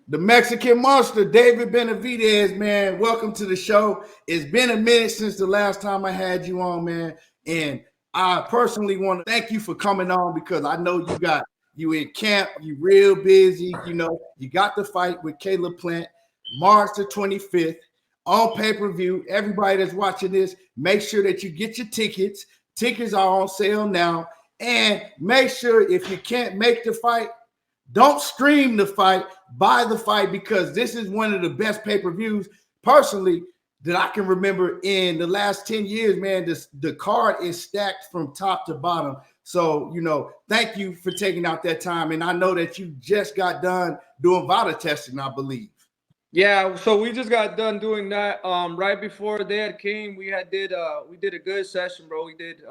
The Mexican monster, David Benavidez, man. Welcome to the show. It's been a minute since the last time I had you on, man. And I personally want to thank you for coming on because I know you in camp, you real busy. You know, you got the fight with Caleb Plant, March the 25th on pay-per-view. Everybody that's watching this, make sure that you get your tickets. Tickets are on sale now. And make sure if you can't make the fight, don't stream the fight, buy the fight, because this is one of the best pay-per-views personally that I can remember in the last 10 years, man. The card is stacked from top to bottom. So, you know, thank you for taking out that time. And I know that you just got done doing Vada testing, I believe. Yeah, so we just got done doing that. Right before they had came, we did a good session, bro. We did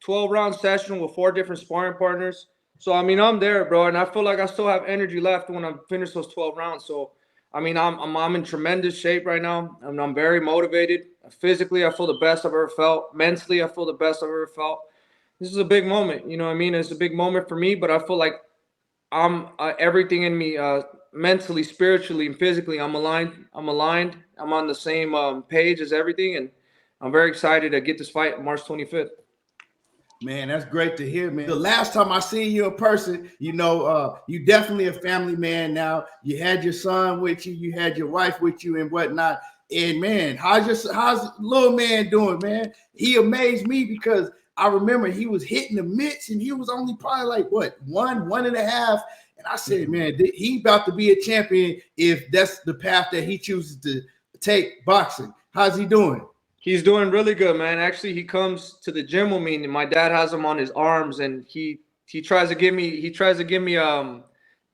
12-round session with 4 different sparring partners. So, I mean, I'm there, bro, and I feel like I still have energy left when I finish those 12 rounds. So, I mean, I'm in tremendous shape right now, and I'm very motivated. Physically, I feel the best I've ever felt. Mentally, I feel the best I've ever felt. This is a big moment, you know what I mean? It's a big moment for me, but I feel like I'm everything in me, mentally, spiritually, and physically, I'm aligned. I'm on the same page as everything, and I'm very excited to get this fight March 25th. Man, that's great to hear, man. The last time I seen you in person, you know, you definitely a family man now. You had your son with you, you had your wife with you and whatnot. And man, how's little man doing, man? He amazed me because I remember he was hitting the mitts and he was only probably like what, 1.5. And I said, man, he about to be a champion if that's the path that he chooses to take boxing. How's he doing? He's doing really good, man. Actually, he comes to the gym with me, and my dad has him on his arms, and he tries to give me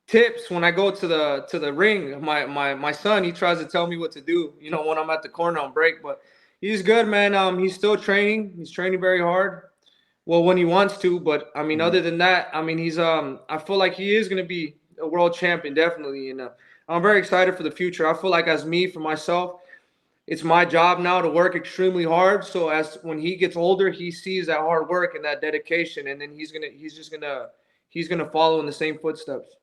tips when I go to the ring. My son, he tries to tell me what to do, you know, when I'm at the corner on break. But he's good, man. He's still training. He's training very hard. Well, when he wants to, but I mean, other than that, I mean, he's I feel like he is gonna be a world champion, definitely, and I'm very excited for the future. I feel like for myself, it's my job now to work extremely hard. So as when he gets older, he sees that hard work and that dedication, and then he's gonna follow in the same footsteps.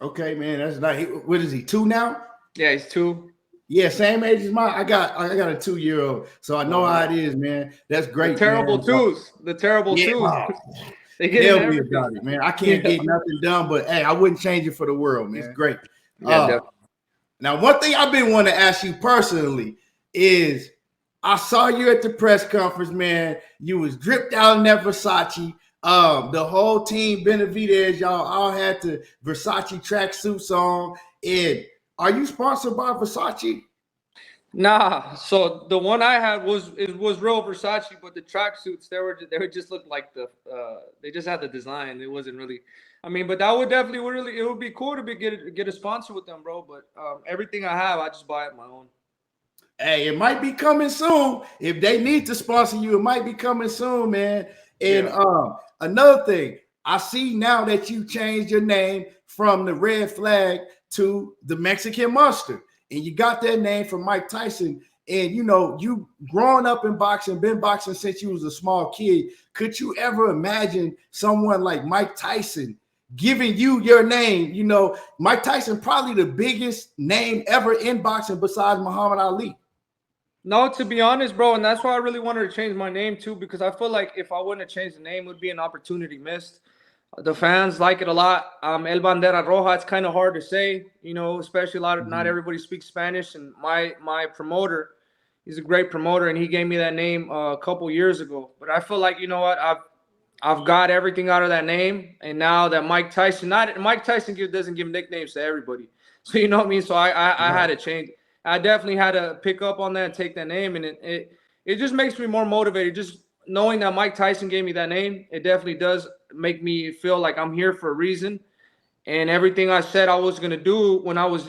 Okay, man, that's nice. What is he, 2 now? Yeah, he's 2. Yeah, same age as mine. I got a 2-year-old, so I know how it is, man. That's great. The terrible man. twos. The terrible twos. They get tell me about it, man. I can't get nothing done, but hey, I wouldn't change it for the world, man. It's great. Yeah, now, one thing I've been wanting to ask you personally is I saw you at the press conference, man. You was dripped out in that Versace. The whole team, Benavidez, y'all all had the Versace tracksuits on. And are you sponsored by Versace? Nah. So the one I had was real Versace, but the tracksuits they were just looked like they just had the design. It wasn't really. I mean, but that would definitely it would be cool to get a sponsor with them, bro. But everything I have, I just buy it my own. Hey, it might be coming soon. If they need to sponsor you, it might be coming soon, man. And another thing, I see now that you changed your name from the Red Flag to the Mexican Monster, and you got that name from Mike Tyson. And you know, you growing up in boxing, been boxing since you was a small kid. Could you ever imagine someone like Mike Tyson giving you your name? You know, Mike Tyson, probably the biggest name ever in boxing besides Muhammad Ali. No, to be honest, bro, and that's why I really wanted to change my name too, because I feel like if I wouldn't have changed the name, it would be an opportunity missed. The fans like it a lot. El Bandera Roja, it's kind of hard to say, you know, especially not everybody speaks Spanish. And my promoter, he's a great promoter, and he gave me that name a couple years ago. But I feel like, you know what, I've got everything out of that name, and now that Mike Tyson doesn't give nicknames to everybody, so you know what I mean. So I had to change. I definitely had to pick up on that and take that name, and it just makes me more motivated. Just knowing that Mike Tyson gave me that name, it definitely does make me feel like I'm here for a reason. And everything I said I was gonna do when I was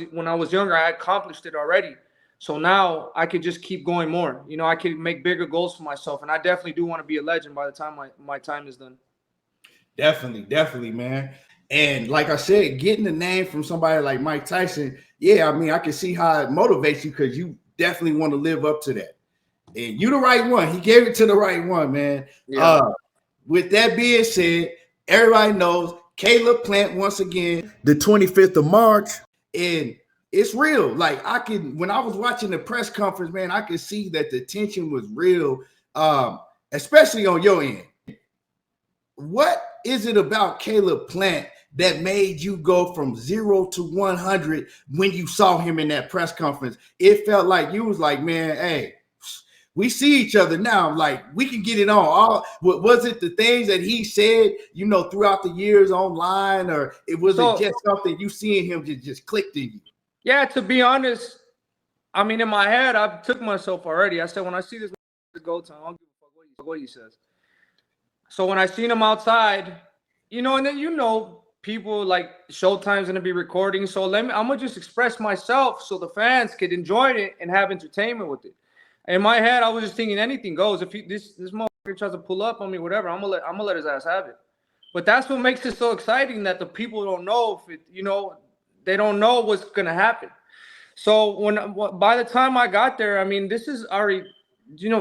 younger, I accomplished it already. So now I could just keep going more. You know, I could make bigger goals for myself, and I definitely do want to be a legend by the time my time is done. Definitely, man. And like I said, getting the name from somebody like Mike Tyson, yeah, I mean, I can see how it motivates you because you definitely want to live up to that. And you the right one. He gave it to the right one, man. Yeah. With that being said, everybody knows Caleb Plant once again, the 25th of March. And it's real. Like when I was watching the press conference, man, I could see that the tension was real, especially on your end. What is it about Caleb Plant that made you go from 0 to 100 when you saw him in that press conference? It felt like you was like, man, hey, we see each other now. Like, we can get it on. Was it the things that he said, throughout the years online, or it just something you seeing him just clicked in you? Yeah, to be honest, I mean, in my head, I took myself already. I said, when I see this go time, I don't give a fuck what he says. So when I seen him outside, and then people like Showtime's gonna be recording. So I'm gonna just express myself so the fans could enjoy it and have entertainment with it. In my head, I was just thinking anything goes. If this motherfucker tries to pull up on me, whatever, I'm gonna let his ass have it. But that's what makes it so exciting, that the people don't know if it, they don't know what's gonna happen. So by the time I got there, I mean, this is already,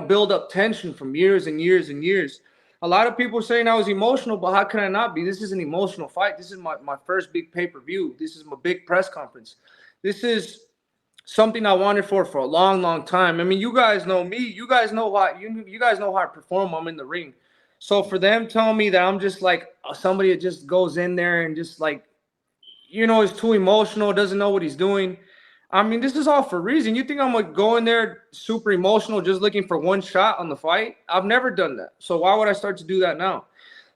build up tension from years and years and years. A lot of people saying I was emotional, but how can I not be? This is an emotional fight. This is my first big pay-per-view. This is my big press conference. This is something I wanted for a long, long time. I mean, you guys know me. You guys know you guys know how I perform. I'm in the ring. So for them telling me that I'm just like somebody that just goes in there and just like, is too emotional, doesn't know what he's doing. I mean, this is all for a reason. You think I'm going to go in there super emotional just looking for one shot on the fight? I've never done that. So why would I start to do that now?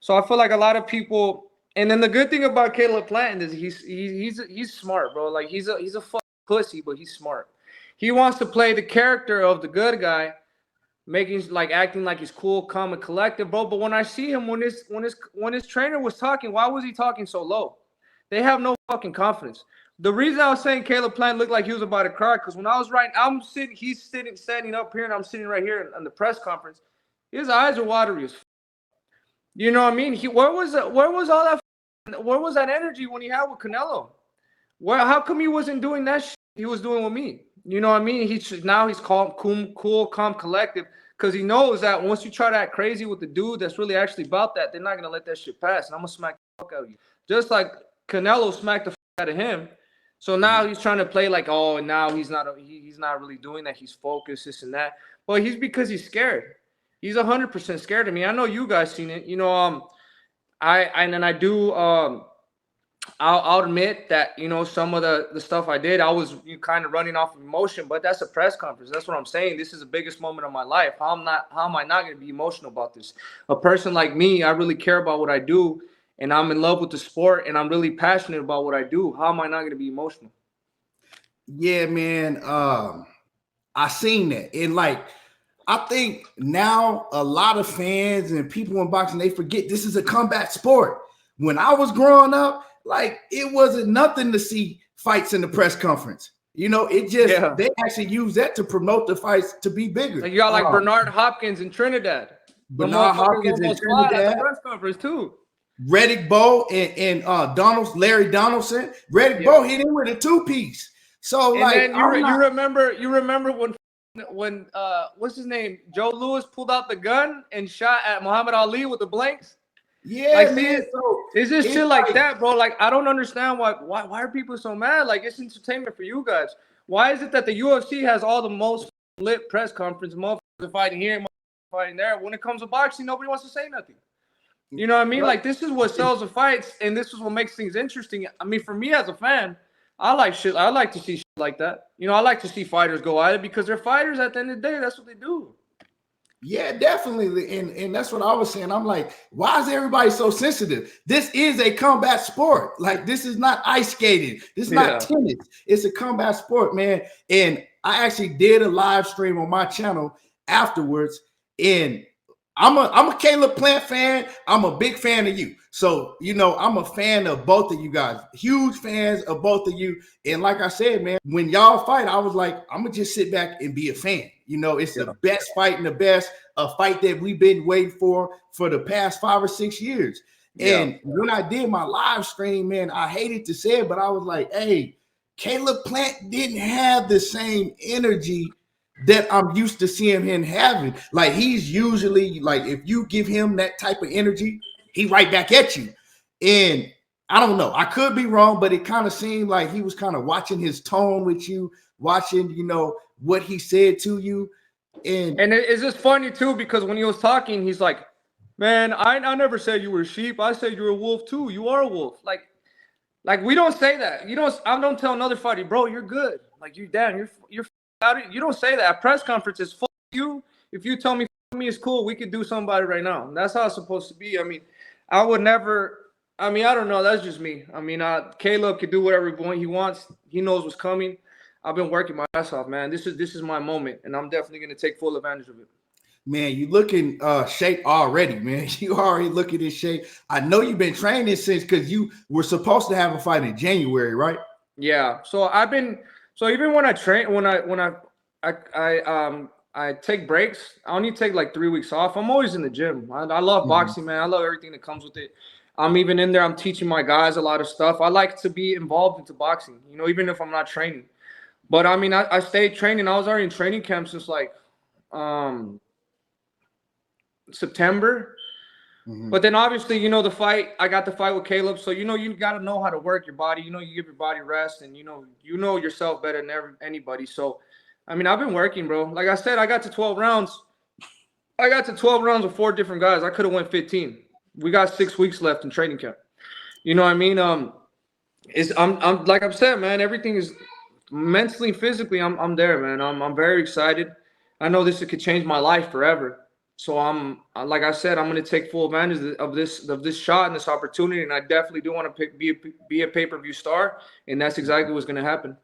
So I feel like a lot of people – and then the good thing about Caleb Plant is he's smart, bro. Like, he's a fucking pussy, but he's smart. He wants to play the character of the good guy, acting like he's cool, calm, and collected, bro. But when I see him, when his trainer was talking, why was he talking so low? They have no fucking confidence. The reason I was saying Caleb Plant looked like he was about to cry, because when I was he's standing up here, and I'm sitting right here on the press conference. His eyes are watery as fuck. You know what I mean? Where was that energy when he had with Canelo? How come he wasn't doing that shit he was doing with me? You know what I mean? Now he's calm, cool, calm, collective, because he knows that once you try to act crazy with the dude that's really actually about that, they're not gonna let that shit pass, and I'm gonna smack the fuck out of you, just like Canelo smacked the fuck out of him. So now he's trying to play like, oh, now he's not really doing that. He's focused, this and that. But because he's scared. He's 100% scared of me. I know you guys seen it. I'll admit that, some of the stuff I did, I was kind of running off of emotion, but that's a press conference. That's what I'm saying. This is the biggest moment of my life. How am I not going to be emotional about this? A person like me, I really care about what I do. And I'm in love with the sport, and I'm really passionate about what I do. How am I not going to be emotional? Yeah, man. I seen that. And I think now a lot of fans and people in boxing, they forget this is a combat sport. When I was growing up, it wasn't nothing to see fights in the press conference. They actually use that to promote the fights to be bigger. Like, you got Bernard Hopkins in Trinidad. Bernard Hopkins in Trinidad. At the press conference too. Reddick Bowe and Larry Donaldson. Reddick Bowe hit him with a 2-piece. So and then you remember when what's his name? Joe Louis pulled out the gun and shot at Muhammad Ali with the blanks. Yeah, man. It's just shit like that, bro. Like, I don't understand why are people so mad? Like, it's entertainment for you guys. Why is it that the UFC has all the most lit press conference, motherfuckers fighting here, motherfuckers fighting there? When it comes to boxing, nobody wants to say nothing. You know what I mean? Like, this is what sells the fights, and this is what makes things interesting. I mean, for me as a fan, I like to see shit like that. I like to see fighters go at it because they're fighters at the end of the day. That's what they do. Yeah, definitely. And that's what I was saying. I'm like, why is everybody so sensitive? This is a combat sport. Like, this is not ice skating. This is not tennis. It's a combat sport, man. And I actually did a live stream on my channel afterwards, and I'm a Caleb Plant fan. I'm a big fan of you. So, I'm a fan of both of you guys. Huge fans of both of you. And like I said, man, when y'all fight, I was like, I'm going to just sit back and be a fan. It's the best fight and a fight that we've been waiting for the past 5 or 6 years. Yeah. And when I did my live stream, man, I hated to say it, but I was like, hey, Caleb Plant didn't have the same energy that I'm used to seeing him having. Like, he's usually like, if you give him that type of energy, he right back at you. And I don't know. I could be wrong, but it kind of seemed like he was kind of watching his tone with you, watching, what he said to you. And it's just funny too, because when he was talking, he's like, man, I never said you were a sheep. I said you're a wolf too. You are a wolf. Like we don't say that. I don't tell another fighter, bro, you're good. Like you're out. You don't say that. At press conferences, fuck you. If you tell me it's cool, we could do something about it right now. And that's how it's supposed to be. I mean, I would never. I mean, I don't know. That's just me. I mean, Caleb could do whatever he wants. He knows what's coming. I've been working my ass off, man. This is my moment, and I'm definitely going to take full advantage of it. Man, you looking shape already, man. You already looking in shape. I know you've been training since, because you were supposed to have a fight in January, right? Yeah. So even when I train, I take breaks, I only take like 3 weeks off. I'm always in the gym. I love boxing, man. I love everything that comes with it. I'm even in there. I'm teaching my guys a lot of stuff. I like to be involved into boxing, even if I'm not training. But I mean, I stayed training. I was already in training camp since like September. But then obviously, the fight, I got the fight with Caleb. So, you got to know how to work your body. You give your body rest, and you know yourself better than anybody. So, I mean, I've been working, bro. Like I said, I got to 12 rounds. I got to 12 rounds with 4 different guys. I could have went 15. We got 6 weeks left in training camp. You know what I mean? I'm like I've said, man, everything is mentally, physically, I'm there, man. I'm very excited. I know this could change my life forever. So like I said, I'm going to take full advantage of this shot and this opportunity, and I definitely do want to be a pay-per-view star, and that's exactly what's going to happen.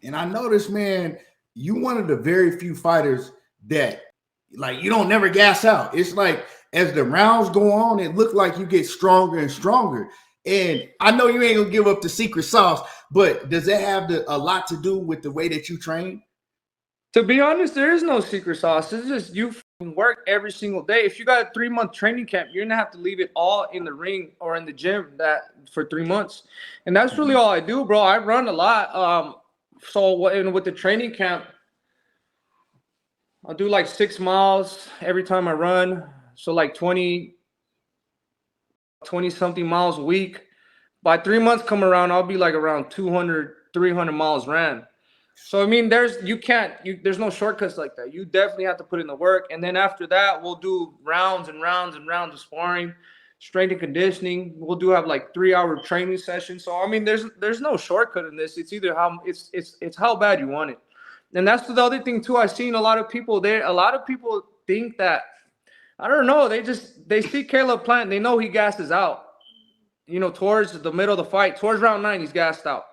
And I noticed, man, you one of the very few fighters that, like, you don't never gas out. It's like as the rounds go on, it looked like you get stronger and stronger. And I know you ain't gonna give up the secret sauce, but does that have a lot to do with the way that you train? To be honest, there is no secret sauce. It's just you work every single day. If you got a 3-month training camp, you're gonna have to leave it all in the ring or in the gym for 3 months, and that's really all I do, bro. I run a lot. So with the training camp, I'll do like 6 miles every time I run. So like 20 something miles a week. By 3 months come around, I'll be like around 200, 300 miles ran. So, I mean, there's no shortcuts like that. You definitely have to put in the work. And then after that, we'll do rounds and rounds and rounds of sparring, strength and conditioning. We'll have like 3-hour training sessions. So, I mean, there's no shortcut in this. It's either it's how bad you want it. And that's the other thing too. I've seen a lot of people there. A lot of people think that, I don't know, they see Caleb Plant, they know he gasses out. Towards the middle of the fight, towards round 9, he's gassed out.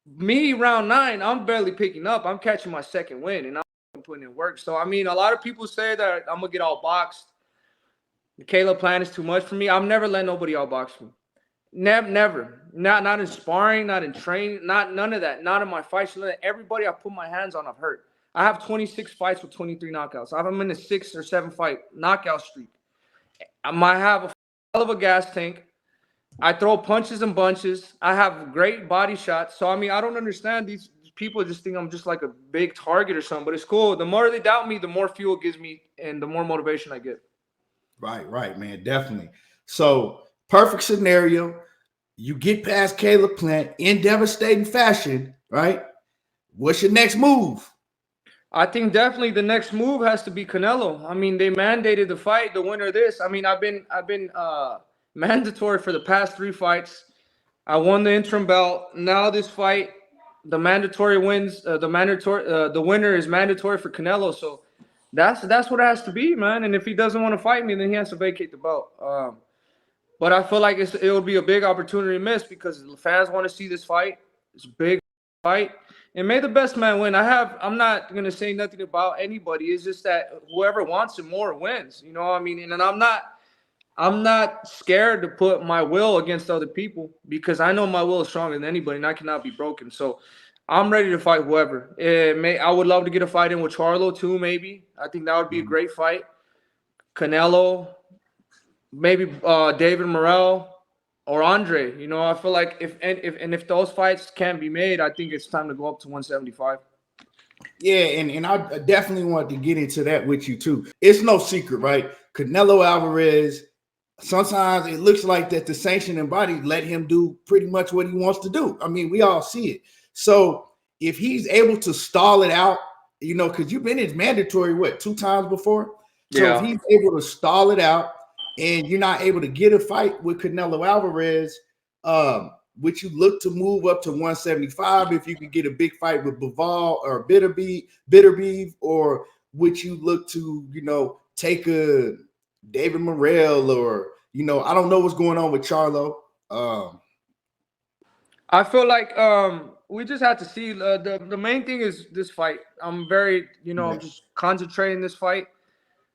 Me, round 9, I'm barely picking up. I'm catching my second win, and I'm putting in work. So, I mean, a lot of people say that I'm going to get all boxed. The Caleb Plant is too much for me. I'm never letting nobody all box me. Never. Not in sparring, not in training, none of that. Not in my fights. Everybody I put my hands on, I've hurt. I have 26 fights with 23 knockouts. I'm in a 6 or 7 fight knockout streak. I might have a hell of a gas tank. I throw punches and bunches. I have great body shots. So, I mean, I don't understand. These people just think I'm just like a big target or something, but it's cool. The more they doubt me, the more fuel it gives me and the more motivation I get. Right, man. Definitely. So, perfect scenario. You get past Caleb Plant in devastating fashion, right? What's your next move? I think definitely the next move has to be Canelo. I mean, they mandated the fight, the winner of this. I mean, I've been mandatory for the past 3 fights. I won the interim belt. Now this fight, the mandatory wins. The winner is mandatory for Canelo. So that's what it has to be, man. And if he doesn't want to fight me, then he has to vacate the belt. But I feel like it would be a big opportunity to miss because the fans want to see this fight. It's a big fight. And may the best man win. I'm not going to say nothing about anybody. It's just that whoever wants it more wins. You know what I mean? And I'm not scared to put my will against other people because I know my will is stronger than anybody and I cannot be broken. So I'm ready to fight whoever. I would love to get a fight in with Charlo too, maybe. I think that would be a great fight. Canelo, maybe David Morrell or Andre. I feel like if those fights can't be made, I think it's time to go up to 175. Yeah, and I definitely want to get into that with you too. It's no secret, right? Canelo Alvarez sometimes it looks like that the sanctioning body let him do pretty much what he wants to do. I mean, we all see it. So if he's able to stall it out, you know, because you've been in mandatory, what, 2 times before? So if Yeah. he's able to stall it out and you're not able to get a fight with Canelo Alvarez, would you look to move up to 175 if you could get a big fight with Bivol or Bitterbeef, or would you look to, you know, take a David Morrell, or, you know, I don't know what's going on with Charlo. I feel like we just have to see. The main thing is this fight. I'm very, I'm Yeah. just concentrating this fight.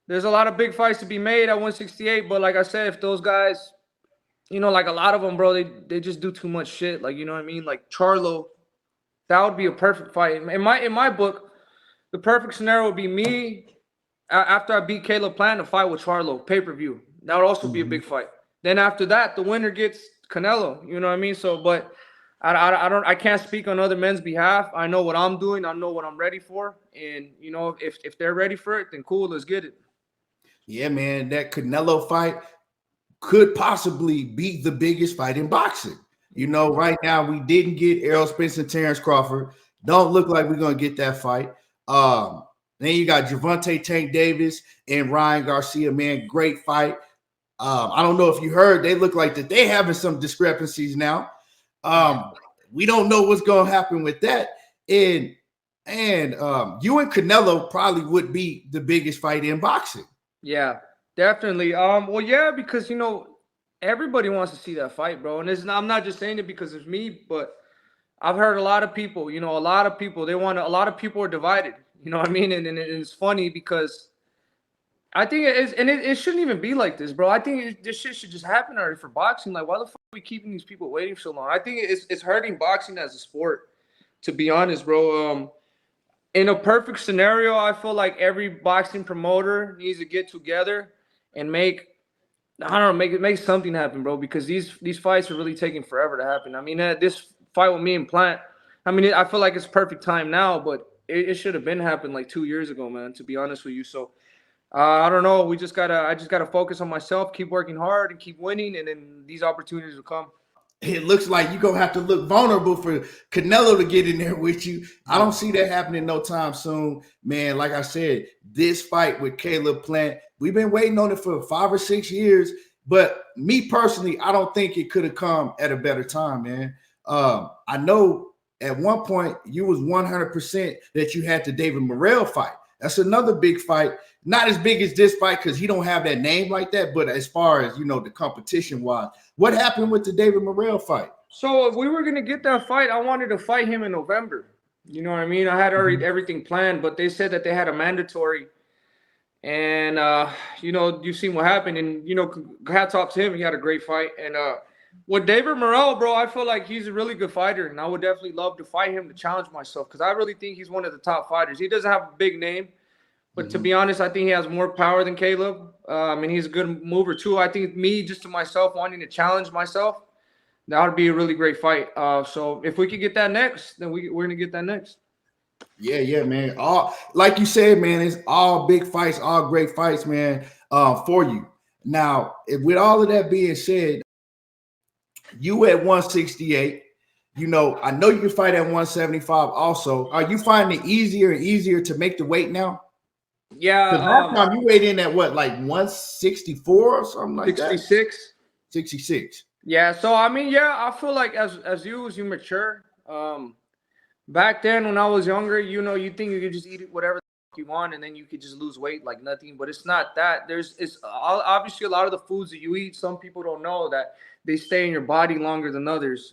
There's a lot of big fights to be made at 168, but like I said, if those guys, like a lot of them, bro, they just do too much shit. Like, you know what I mean? Like Charlo, that would be a perfect fight. In my book, the perfect scenario would be me after I beat Caleb Plant to fight with Charlo, pay-per-view. That would also be a big fight. Then after that, the winner gets Canelo. You know what I mean? So, but I can't speak on other men's behalf. I know what I'm doing. I know what I'm ready for. And if they're ready for it, then cool, let's get it. Yeah, man, that Canelo fight could possibly be the biggest fight in boxing. You know, right now we didn't get Errol Spence and Terrence Crawford. Don't look like we're gonna get that fight. Then you got Gervonta Tank Davis and Ryan Garcia, man, great fight. I don't know if you heard, they look like that they having some discrepancies now. We don't know what's gonna happen with that. And you and Canelo probably would be the biggest fight in boxing. Yeah, definitely. Well, yeah, because everybody wants to see that fight, bro. And I'm not just saying it because it's me, but I've heard a lot of people. A lot of people a lot of people are divided. You know what I mean? And it's funny because I think it is, and it shouldn't even be like this, bro. I think this shit should just happen already for boxing. Like, why the fuck are we keeping these people waiting so long? I think it's hurting boxing as a sport, to be honest, bro. In a perfect scenario, I feel like every boxing promoter needs to get together and make something happen, bro. Because these fights are really taking forever to happen. I mean, this fight with me and Plant, I mean, I feel like it's perfect time now, but it should have been happened like 2 years ago, man. To be honest with you, so I don't know. I just gotta focus on myself, keep working hard, and keep winning, and then these opportunities will come. It looks like you're gonna have to look vulnerable for Canelo to get in there with you. I don't see that happening no time soon, man. Like I said, this fight with Caleb Plant, we've been waiting on it for 5 or 6 years. But me personally, I don't think it could have come at a better time, man. I know at one point you was 100% that you had the David Morrell fight. That's another big fight. Not as big as this fight because he don't have that name like that. But as far as, the competition wise, what happened with the David Morrell fight? So if we were gonna get that fight, I wanted to fight him in November. You know what I mean? I had already everything planned, but they said that they had a mandatory. And you've seen what happened, and hats off to him. He had a great fight. And with David Morrell, bro, I feel like he's a really good fighter, and I would definitely love to fight him to challenge myself because I really think he's one of the top fighters. He doesn't have a big name, but to be honest, I think he has more power than Caleb. And he's a good mover too. I think me, just to myself, wanting to challenge myself, that would be a really great fight. So if we could get that next, then we're gonna get that next. Yeah, man. All, like you said, man, it's all big fights, all great fights, man, for you. Now, with all of that being said, you at 168, I know you can fight at 175 also. Are you finding it easier and easier to make the weight now? Yeah. Because last time you weighed in at what, like 164 or something like 66? that? 66. Yeah, so I mean, yeah, I feel like as you mature, back then when I was younger, you think you could just eat whatever you want and then you could just lose weight like nothing, but it's not that. It's obviously a lot of the foods that you eat, some people don't know that they stay in your body longer than others,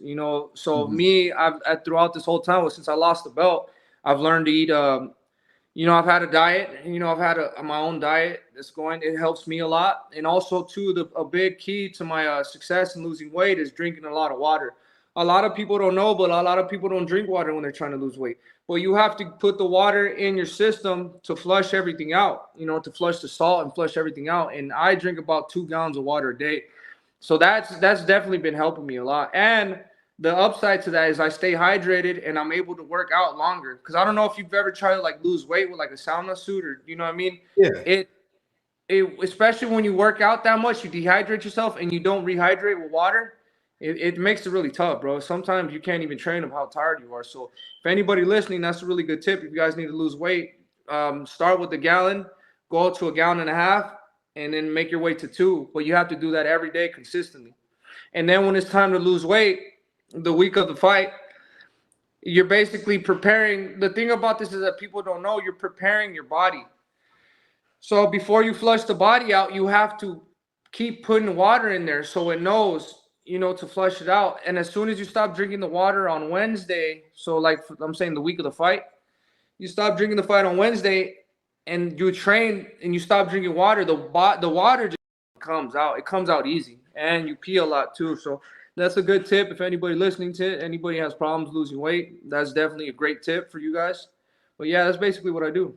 So me, I've throughout this whole time, since I lost the belt, I've learned to eat. I've had a diet. I've had my own diet that's going. It helps me a lot, and also too, a big key to my success in losing weight is drinking a lot of water. A lot of people don't know, but a lot of people don't drink water when they're trying to lose weight. But you have to put the water in your system to flush everything out. To flush the salt and flush everything out. And I drink about 2 gallons of water a day, so that's definitely been helping me a lot. And the upside to that is I stay hydrated and I'm able to work out longer. Because I don't know if you've ever tried to like lose weight with like a sauna suit or you know what I mean? Yeah. especially when you work out that much, you dehydrate yourself and you don't rehydrate with water. It makes it really tough, bro. Sometimes you can't even train of how tired you are. So if anybody listening, that's a really good tip. If you guys need to lose weight, start with a gallon, go to a gallon and a half, and then make your way to 2. But you have to do that every day consistently. And then when it's time to lose weight, the week of the fight, you're basically preparing. The thing about this is that people don't know you're preparing your body. So before you flush the body out, you have to keep putting water in there so it knows, to flush it out. And as soon as you stop drinking the water on Wednesday, so like I'm saying the week of the fight, you stop drinking the fight on Wednesday and you train and you stop drinking water, the water just comes out. It comes out easy and you pee a lot too. So that's a good tip. If anybody listening to it, anybody has problems losing weight, that's definitely a great tip for you guys. But yeah, that's basically what I do.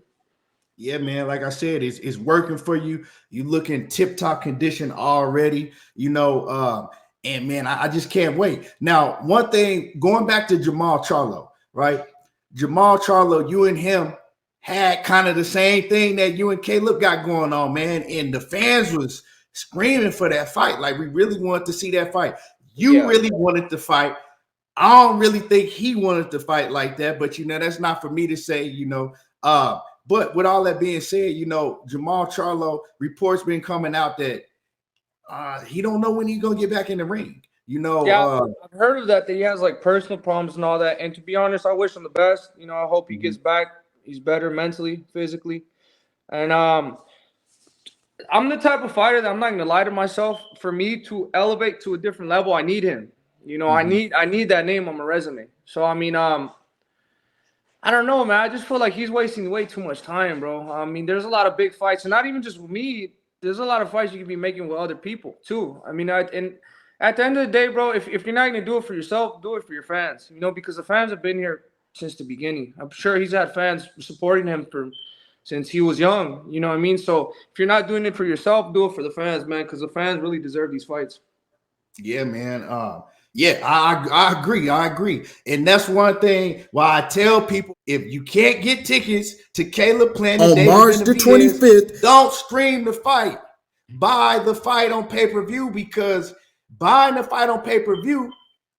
Yeah, man. Like I said, it's working for you. You look in tip-top condition already, and man, I just can't wait. Now, one thing, going back to Jemall Charlo, right? Jemall Charlo, you and him had kind of the same thing that you and Caleb got going on, man. And the fans was screaming for that fight. Like, we really wanted to see that fight. You really wanted to fight. I don't really think he wanted to fight like that, but that's not for me to say, But with all that being said, Jemall Charlo, reports been coming out that he don't know when he's gonna get back in the ring. I've heard of that he has like personal problems and all that. And to be honest, I wish him the best. I hope he gets back. He's better mentally, physically. And I'm the type of fighter that I'm not gonna lie to myself. For me to elevate to a different level, I need him. I need that name on my resume. So I mean, I don't know, man. I just feel like he's wasting way too much time, bro. I mean, there's a lot of big fights, and not even just with me. There's a lot of fights you could be making with other people too. I mean, and at the end of the day, bro, if you're not gonna do it for yourself, do it for your fans. Because the fans have been here since the beginning. I'm sure he's had fans supporting him since he was young. You know what I mean? So if you're not doing it for yourself, do it for the fans, man, because the fans really deserve these fights. Yeah, man. Yeah, I agree. I agree. And that's one thing why I tell people, if you can't get tickets to Caleb Plant on March the 25th, don't stream the fight. Buy the fight on pay-per-view, because buying the fight on pay-per-view,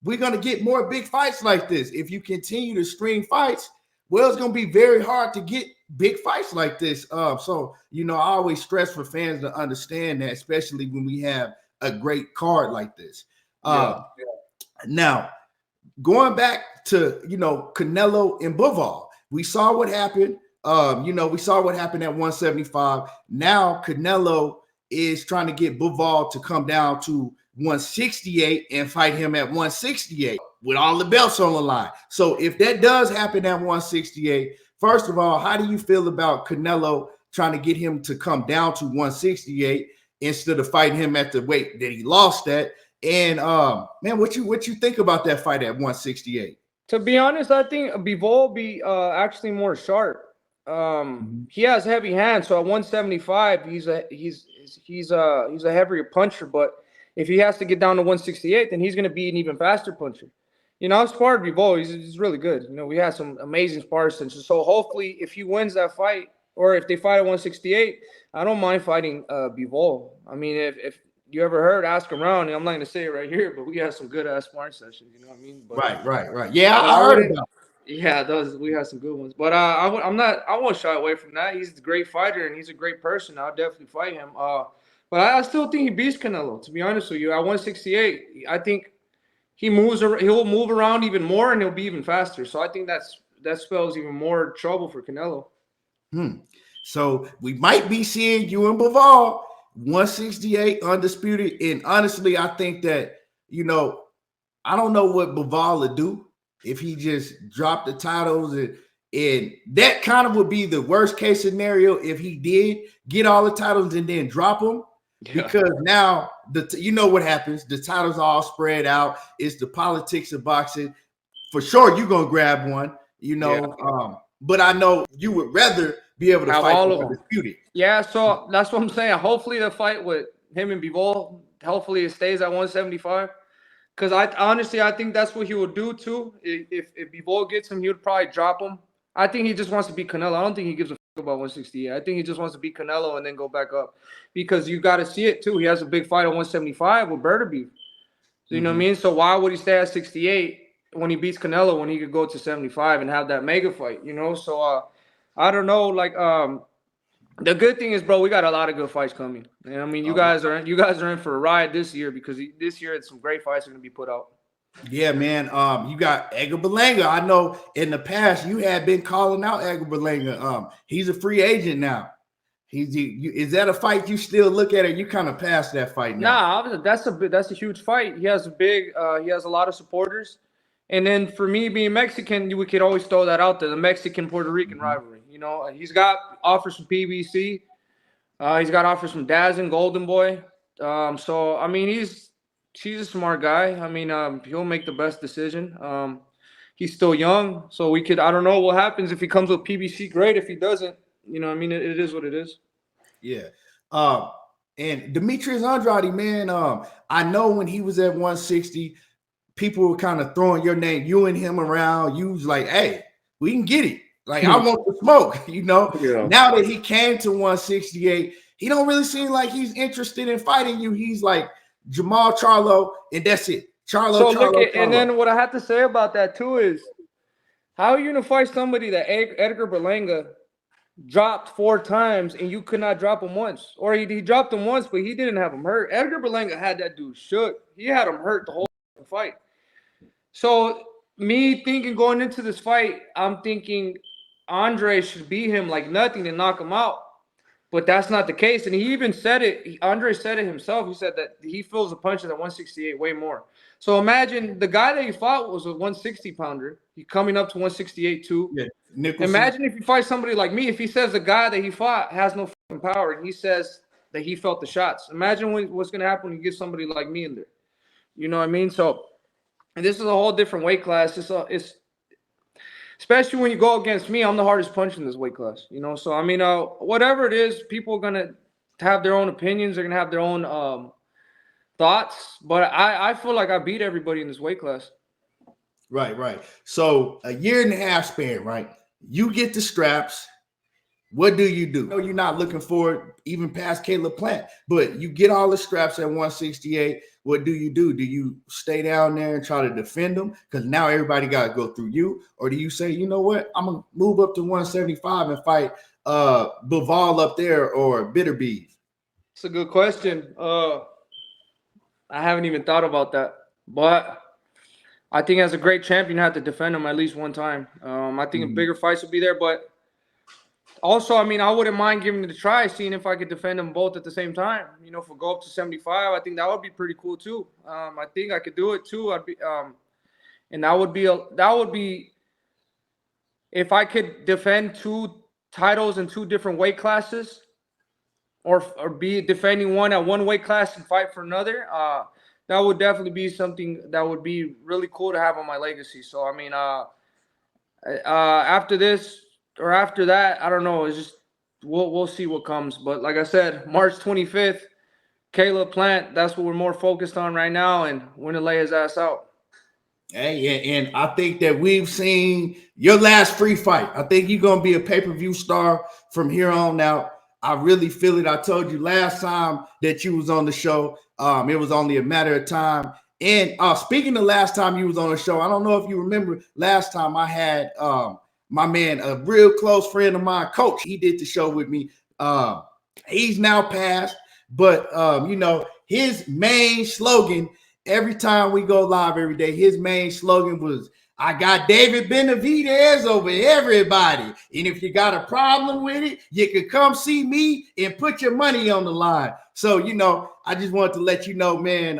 we're going to get more big fights like this. If you continue to stream fights, well, it's going to be very hard to get big fights like this. So, I always stress for fans to understand that, especially when we have a great card like this. Now, going back to, Canelo and Bivol, we saw what happened. We saw what happened at 175. Now Canelo is trying to get Bivol to come down to 168 and fight him at 168 with all the belts on the line. So if that does happen at 168, first of all, how do you feel about Canelo trying to get him to come down to 168 instead of fighting him at the weight that he lost at? And man, what you think about that fight at 168? To be honest, I think Bivol be actually more sharp. He has heavy hands, so at 175, he's a heavier puncher. But if he has to get down to 168, then he's going to be an even faster puncher. I've sparred Bivol. He's really good. We had some amazing spar sessions. So hopefully, if he wins that fight, or if they fight at 168, I don't mind fighting Bivol. I mean, if you ever heard, ask around, and I'm not going to say it right here, but we had some good ass sparring sessions. You know what I mean? But, right. Yeah, I heard about it. Yeah, we had some good ones. But I won't shy away from that. He's a great fighter, and he's a great person. I'll definitely fight him. But I still think he beats Canelo, to be honest with you. At 168, I think he'll move around even more, and he'll be even faster. So I think that spells even more trouble for Canelo. So we might be seeing you and Bivol 168 undisputed. And honestly, I think that, I don't know what Bivol would do if he just dropped the titles, and that kind of would be the worst case scenario if he did get all the titles and then drop them. Yeah. Because now what happens, the titles are all spread out. It's the politics of boxing. For sure you're gonna grab one, but I know you would rather be able to fight all of them undisputed. Yeah, so that's what I'm saying. Hopefully the fight with him and Bivol, hopefully it stays at 175. Because I think that's what he would do too. If Bivol gets him, he would probably drop him. I think he just wants to beat Canelo. I don't think he gives a fuck about 168. I think he just wants to beat Canelo and then go back up, because you got to see it too. He has a big fight at 175 with Benavidez. So, you know what I mean? So why would he stay at 68 when he beats Canelo when he could go to 75 and have that mega fight? You know, so I don't know. Like, the good thing is, bro, we got a lot of good fights coming. And I mean, you guys are in for a ride this year, because this year some great fights are gonna be put out. Yeah, man. You got Edgar Berlanga. I know in the past you had been calling out Edgar Berlanga. He's a free agent now. Is that a fight you still look at, or you kind of past that fight now? Nah, that's a huge fight. He has a lot of supporters. And then for me being Mexican, we could always throw that out there, the Mexican-Puerto Rican rivalry. You know, he's got offers from PBC. He's got offers from Dazn, Golden Boy. So I mean, he's a smart guy. I mean, he'll make the best decision. He's still young, so I don't know what happens if he comes with PBC. Great. If he doesn't, you know, I mean, it is what it is. Yeah. And Demetrius Andrade, man, I know when he was at 160, people were kind of throwing your name, you and him around. You was like, hey, we can get it. Like, I want the smoke, you know. Yeah. Now that he came to 168, he don't really seem like he's interested in fighting you. He's like Jemall Charlo, and that's it. Charlo. And then what I have to say about that too is, how are you gonna fight somebody that Edgar Berlanga dropped 4 times and you could not drop him once? Or he dropped him once, but he didn't have him hurt. Edgar Berlanga had that dude shook. He had him hurt the whole fight. So me thinking going into this fight, I'm thinking Andre should beat him like nothing and knock him out. But that's not the case. And he even said it. Andre said it himself. He said that he feels the punches at 168 way more. So imagine the guy that he fought was a 160-pounder. He's coming up to 168 too. Yeah, Nicholson. Imagine if you fight somebody like me. If he says the guy that he fought has no fucking power, and he says that he felt the shots. Imagine what's going to happen when you get somebody like me in there. You know what I mean? So, and this is a whole different weight class. It's especially when you go against me, I'm the hardest punch in this weight class, you know? So, I mean, whatever it is, people are going to have their own opinions. They're going to have their own thoughts. But I feel like I beat everybody in this weight class. Right. So, a year and a half span, right? You get the straps. What do? No, you're not looking for it even past Caleb Plant, but you get all the straps at 168. What do? Do you stay down there and try to defend them? Because now everybody got to go through you. Or do you say, you know what, I'm going to move up to 175 and fight Bivol up there or Benavidez? It's a good question. I haven't even thought about that. But I think as a great champion, you have to defend him at least one time. I think bigger fights will be there. But also, I mean, I wouldn't mind giving it a try, seeing if I could defend them both at the same time. You know, if we go up to 75, I think that would be pretty cool too. I think I could do it too. And that would be if I could defend 2 titles in 2 different weight classes, or be defending one at one weight class and fight for another. That would definitely be something that would be really cool to have on my legacy. So I mean, after this. Or after that, I don't know. It's just we'll see what comes. But like I said, March 25th, Caleb Plant. That's what we're more focused on right now, and we're gonna lay his ass out. Hey, and I think that we've seen your last free fight. I think you're gonna be a pay-per-view star from here on out. I really feel it. I told you last time that you was on the show. It was only a matter of time. And speaking of last time you was on the show, I don't know if you remember last time I had my man, a real close friend of mine, Coach. He did the show with me. He's now passed, but you know, his main slogan every time we go live every day, his main slogan was, I got David Benavidez over everybody. And if you got a problem with it, you can come see me and put your money on the line. So, you know, I just wanted to let you know, man,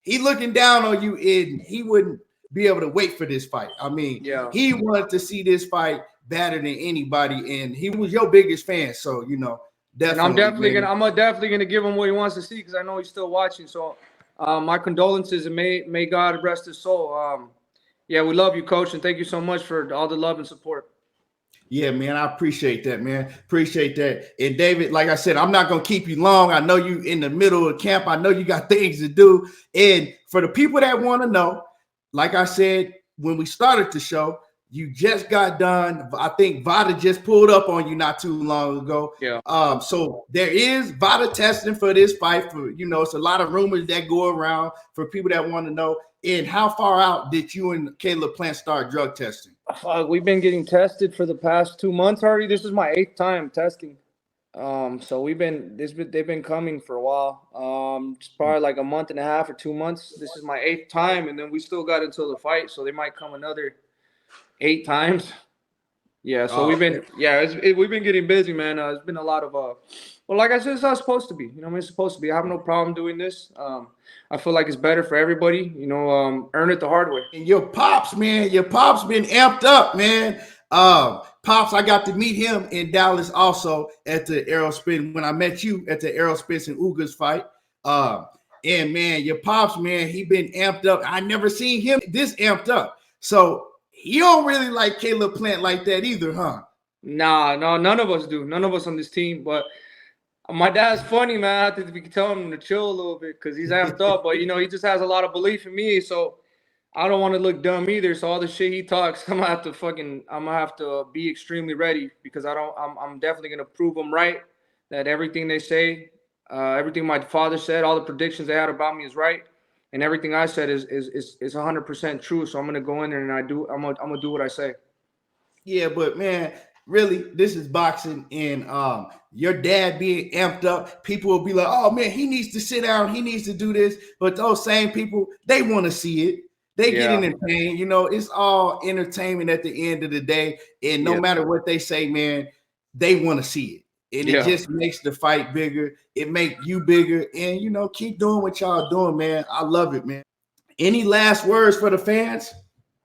he looking down on you, and he wouldn't be able to wait for this fight. I mean, He wanted to see this fight better than anybody, and he was your biggest fan. So, you know, definitely. And I'm definitely gonna give him what he wants to see, because I know he's still watching. So, my condolences, and may God rest his soul. Yeah, we love you, Coach, and thank you so much for all the love and support. Yeah, man, I appreciate that, man. Appreciate that. And David, like I said, I'm not gonna keep you long. I know you in the middle of camp. I know you got things to do. And for the people that want to know, like I said when we started the show, You just got done. I think Vada just pulled up on you not too long ago. Yeah. So there is Vada testing for this fight. For it's a lot of rumors that go around for people that want to know. And how far out did you and Caleb Plant start drug testing? We've been getting tested for the past 2 months already. This is my 8th time testing. So they've been coming for a while. It's probably like a month and a half or 2 months. This is my 8th time, and then we still got until the fight, so they might come another 8 times. Yeah, so we've been getting busy, man. It's been a lot of well, like I said, it's not supposed to be. It's supposed to be. I have no problem doing this. I feel like it's better for everybody. Earn it the hard way. And your pops, man, your pops been amped up, man. Pops, I got to meet him in Dallas also at the Aerospin when I met you at the Aerospin and Ugas fight. And man, your pops, man, he been amped up. I never seen him this amped up. So you don't really like Caleb Plant like that either, huh? Nah, no, none of us do. None of us on this team. But my dad's funny, man. I think we can tell him to chill a little bit because he's amped up. But he just has a lot of belief in me. So I don't want to look dumb either. So all the shit he talks, I'm gonna have to be extremely ready because I'm definitely gonna prove him right. That everything they say, everything my father said, all the predictions they had about me is right. And everything I said is 100% true. So I'm gonna go in there and I'm gonna do what I say. Yeah, but man, really, this is boxing, and your dad being amped up, people will be like, "Oh man, he needs to sit down. He needs to do this." But those same people, they want to see it. They get entertained. It's all entertainment at the end of the day, and no matter what they say, man, they want to see it. And it just makes the fight bigger. It makes you bigger. And, keep doing what y'all doing, man. I love it, man. Any last words for the fans?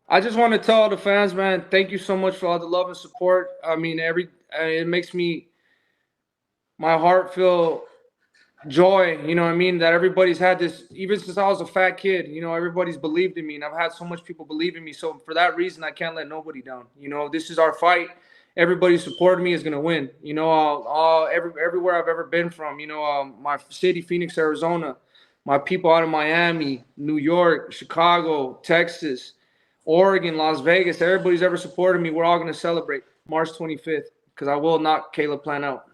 I just want to tell the fans, man, thank you so much for all the love and support. I mean, it makes my heart feel joy, that everybody's had this, even since I was a fat kid, everybody's believed in me. And I've had so much people believe in me. So for that reason, I can't let nobody down. This is our fight. Everybody supporting me is gonna win. Everywhere I've ever been from. My city, Phoenix, Arizona, my people out of Miami, New York, Chicago, Texas, Oregon, Las Vegas. Everybody's ever supported me. We're all gonna celebrate March 25th because I will knock Caleb Plant out.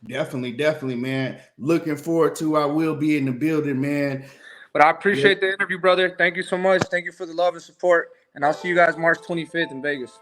Definitely, man. Looking forward to. I will be in the building, man. But I appreciate the interview, brother. Thank you so much. Thank you for the love and support. And I'll see you guys March 25th in Vegas.